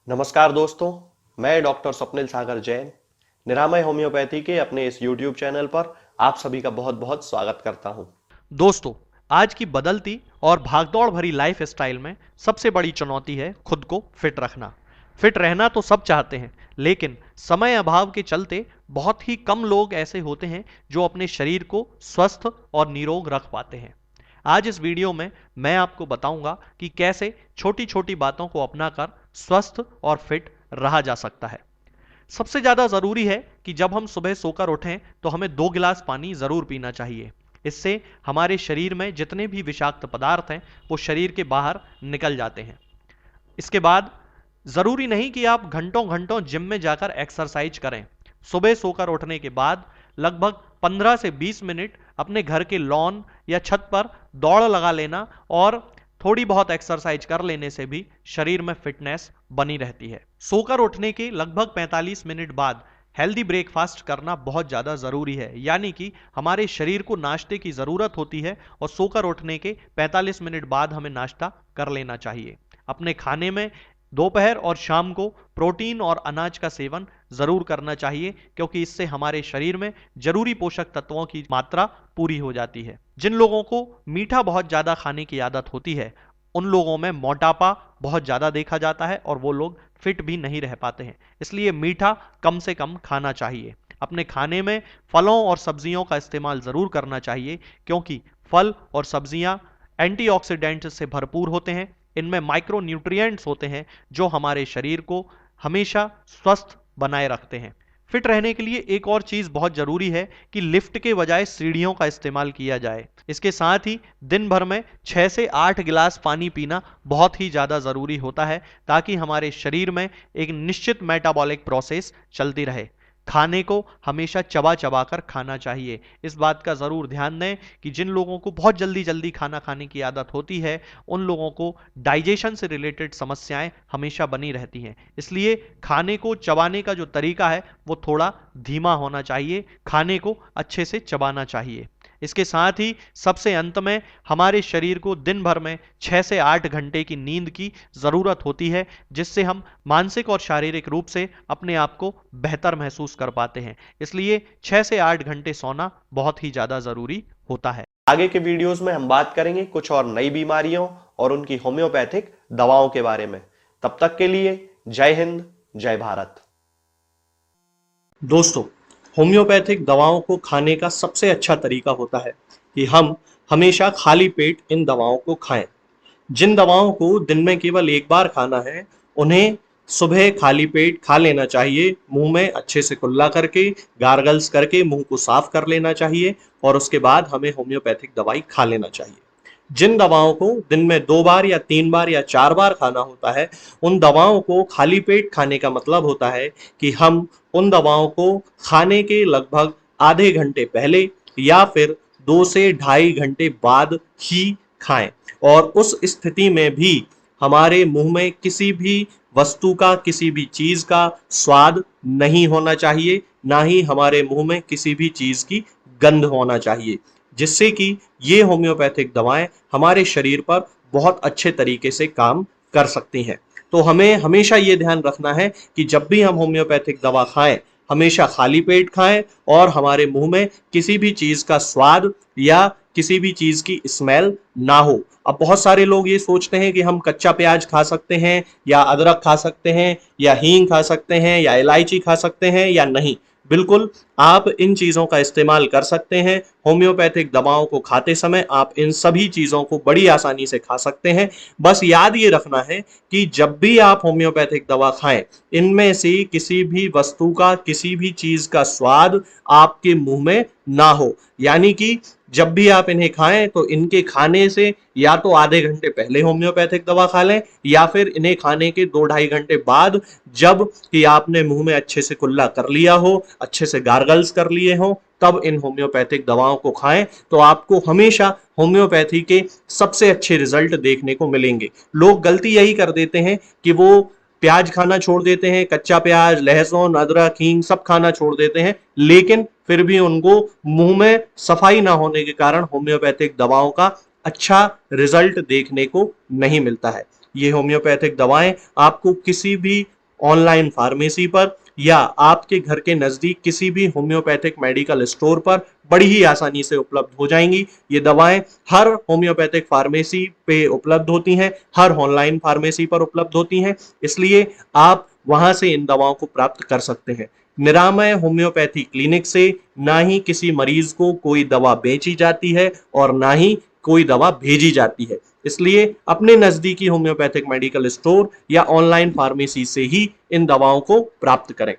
नमस्कार दोस्तों, मैं डॉक्टर स्वप्निल सागर जैन निरामय होम्योपैथी के अपने इस YouTube चैनल पर आप सभी का बहुत बहुत स्वागत करता हूं। दोस्तों, आज की बदलती और भागदौड़ भरी लाइफ स्टाइल में सबसे बड़ी चुनौती है खुद को फिट रखना। फिट रहना तो सब चाहते हैं, लेकिन समय अभाव के चलते बहुत ही कम लोग ऐसे होते हैं जो अपने शरीर को स्वस्थ और निरोग रख पाते हैं। आज इस वीडियो में मैं आपको बताऊंगा कि कैसे छोटी छोटी बातों को अपनाकर स्वस्थ और फिट रहा जा सकता है। सबसे ज़्यादा ज़रूरी है कि जब हम सुबह सोकर उठें तो हमें 2 गिलास पानी ज़रूर पीना चाहिए। इससे हमारे शरीर में जितने भी विषाक्त पदार्थ हैं वो शरीर के बाहर निकल जाते हैं। इसके बाद ज़रूरी नहीं कि आप घंटों घंटों जिम में जाकर एक्सरसाइज करें। सुबह सोकर उठने के बाद लगभग 15 से 20 मिनट अपने घर के लॉन या छत पर दौड़ लगा लेना और थोड़ी बहुत एक्सरसाइज कर लेने से भी शरीर में फिटनेस बनी रहती है। सोकर उठने के लगभग 45 मिनट बाद हेल्दी ब्रेकफास्ट करना बहुत ज़्यादा ज़रूरी है, यानी कि हमारे शरीर को नाश्ते की ज़रूरत होती है और सोकर उठने के 45 मिनट बाद हमें नाश्ता कर लेना चाहिए। अपने खाने में दोपहर और शाम को प्रोटीन और अनाज का सेवन ज़रूर करना चाहिए, क्योंकि इससे हमारे शरीर में जरूरी पोषक तत्वों की मात्रा पूरी हो जाती है। जिन लोगों को मीठा बहुत ज़्यादा खाने की आदत होती है उन लोगों में मोटापा बहुत ज़्यादा देखा जाता है और वो लोग फिट भी नहीं रह पाते हैं। इसलिए मीठा कम से कम खाना चाहिए। अपने खाने में फलों और सब्जियों का इस्तेमाल ज़रूर करना चाहिए, क्योंकि फल और सब्जियां एंटीऑक्सीडेंट से भरपूर होते हैं। इनमें माइक्रो न्यूट्रिएंट्स होते हैं जो हमारे शरीर को हमेशा स्वस्थ बनाए रखते हैं। फिट रहने के लिए एक और चीज़ बहुत ज़रूरी है कि लिफ्ट के बजाय सीढ़ियों का इस्तेमाल किया जाए। इसके साथ ही दिन भर में 6 से 8 गिलास पानी पीना बहुत ही ज़्यादा ज़रूरी होता है, ताकि हमारे शरीर में एक निश्चित मेटाबॉलिक प्रोसेस चलती रहे। खाने को हमेशा चबा चबा कर खाना चाहिए। इस बात का ज़रूर ध्यान दें कि जिन लोगों को बहुत जल्दी जल्दी खाना खाने की आदत होती है उन लोगों को डाइजेशन से रिलेटेड समस्याएं हमेशा बनी रहती हैं। इसलिए खाने को चबाने का जो तरीका है वो थोड़ा धीमा होना चाहिए, खाने को अच्छे से चबाना चाहिए। इसके साथ ही सबसे अंत में हमारे शरीर को दिन भर में 6 से 8 घंटे की नींद की ज़रूरत होती है, जिससे हम मानसिक और शारीरिक रूप से अपने आप को बेहतर महसूस कर पाते हैं। इसलिए 6 से 8 घंटे सोना बहुत ही ज़्यादा ज़रूरी होता है। आगे के वीडियोस में हम बात करेंगे कुछ और नई बीमारियों और उनकी होम्योपैथिक दवाओं के बारे में। तब तक के लिए जय हिंद, जय भारत। दोस्तों, होम्योपैथिक दवाओं को खाने का सबसे अच्छा तरीका होता है कि हम हमेशा खाली पेट इन दवाओं को खाएं। जिन दवाओं को दिन में केवल एक बार खाना है, उन्हें सुबह खाली पेट खा लेना चाहिए। मुंह में अच्छे से कुल्ला करके, गार्गल्स करके मुंह को साफ कर लेना चाहिए और उसके बाद हमें होम्योपैथिक दवाई खा लेना चाहिए। जिन दवाओं को दिन में 2 बार या 3 बार या 4 बार खाना होता है, उन दवाओं को खाली पेट खाने का मतलब होता है कि हम उन दवाओं को खाने के लगभग आधे घंटे पहले या फिर 2 से ढाई घंटे बाद ही खाएं। और उस स्थिति में भी हमारे मुंह में किसी भी वस्तु का, किसी भी चीज का स्वाद नहीं होना चाहिए, ना ही हमारे मुंह में किसी भी चीज की गंध होना चाहिए, जिससे कि ये होम्योपैथिक दवाएं हमारे शरीर पर बहुत अच्छे तरीके से काम कर सकती हैं। तो हमें हमेशा ये ध्यान रखना है कि जब भी हम होम्योपैथिक दवा खाएं, हमेशा खाली पेट खाएं और हमारे मुंह में किसी भी चीज का स्वाद या किसी भी चीज की स्मेल ना हो। अब बहुत सारे लोग ये सोचते हैं कि हम कच्चा प्याज खा सकते हैं या अदरक खा सकते हैं या हींग खा सकते हैं या इलायची खा सकते हैं या नहीं। बिल्कुल, आप इन चीज़ों का इस्तेमाल कर सकते हैं। होम्योपैथिक दवाओं को खाते समय आप इन सभी चीज़ों को बड़ी आसानी से खा सकते हैं। बस याद ये रखना है कि जब भी आप होम्योपैथिक दवा खाएं, इनमें से किसी भी वस्तु का, किसी भी चीज़ का स्वाद आपके मुंह में ना हो। यानी कि जब भी आप इन्हें खाएं तो इनके खाने से या तो आधे घंटे पहले होम्योपैथिक दवा खा लें या फिर इन्हें खाने के 2 ढाई घंटे बाद, जब कि आपने मुंह में अच्छे से कुल्ला कर लिया हो, अच्छे से गार्गल्स कर लिए हो, तब इन होम्योपैथिक दवाओं को खाएं। तो आपको हमेशा होम्योपैथी के सबसे अच्छे रिजल्ट देखने को मिलेंगे। लोग गलती यही कर देते हैं कि वो प्याज खाना छोड़ देते हैं, कच्चा प्याज, लहसुन, अदरक, हींग सब खाना छोड़ देते हैं, लेकिन फिर भी उनको मुंह में सफाई ना होने के कारण होम्योपैथिक दवाओं का अच्छा रिजल्ट देखने को नहीं मिलता है। ये होम्योपैथिक दवाएं आपको किसी भी ऑनलाइन फार्मेसी पर या आपके घर के नजदीक किसी भी होम्योपैथिक मेडिकल स्टोर पर बड़ी ही आसानी से उपलब्ध हो जाएंगी। ये दवाएं हर होम्योपैथिक फार्मेसी पे उपलब्ध होती हैं, हर ऑनलाइन फार्मेसी पर उपलब्ध होती हैं, इसलिए आप वहां से इन दवाओं को प्राप्त कर सकते हैं। निरामय होम्योपैथी क्लिनिक से ना ही किसी मरीज को कोई दवा बेची जाती है और ना ही कोई दवा भेजी जाती है, इसलिए अपने नजदीकी होम्योपैथिक मेडिकल स्टोर या ऑनलाइन फार्मेसी से ही इन दवाओं को प्राप्त करें।